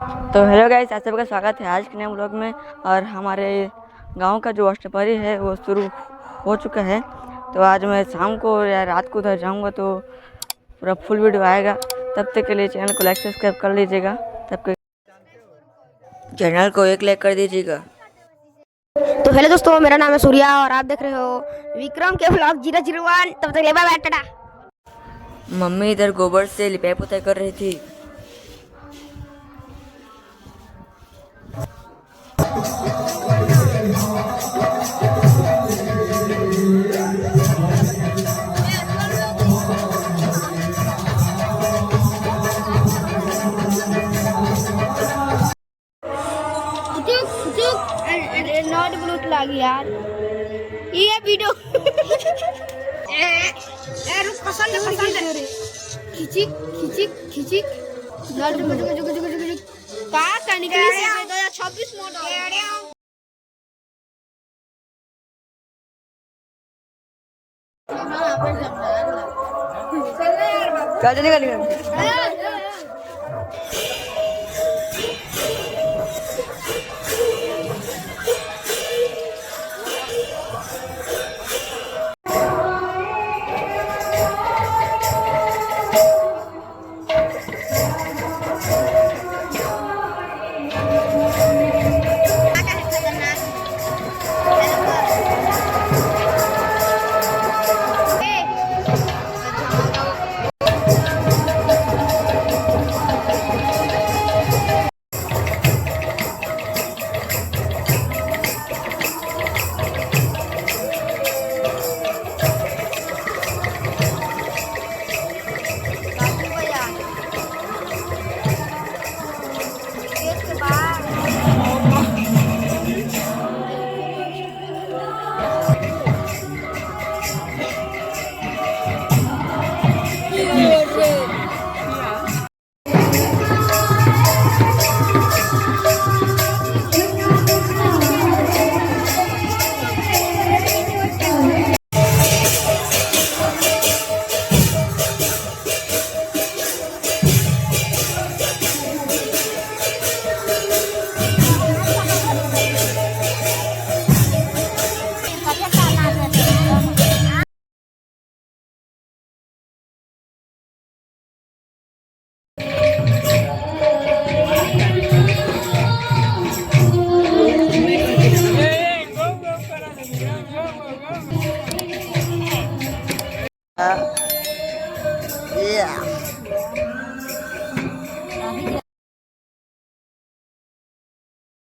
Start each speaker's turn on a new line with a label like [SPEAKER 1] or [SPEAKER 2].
[SPEAKER 1] तो hello guys, आप सबका स्वागत है आज के नए ब्लॉग में। और हमारे गांव का जो अष्टप्रहरी है वो शुरू हो चुका है। तो आज मैं शाम को या रात को उधर जाऊंगा तो पूरा फुल वीडियो आएगा। तब तक के लिए चैनल को लाइक सब्सक्राइब कर लीजिएगा। तब के चैनल को एक लाइक कर दीजिएगा।
[SPEAKER 2] तो हेलो दोस्तों, मेरा नाम है सूर्या और आप देख रहे हो विक्रम के ब्लॉग 001। तब तक बाय बाय, टाटा।
[SPEAKER 1] मम्मी इधर गोबर से लिपाई पुताई कर रही थी।
[SPEAKER 2] नॉट ब्लूट लागी यार ये वीडियो रुक पसंद है खिचिक खिचिक खिचिक नॉट जुग का करने के लिए 2026 मॉडल
[SPEAKER 1] क्या चलेगा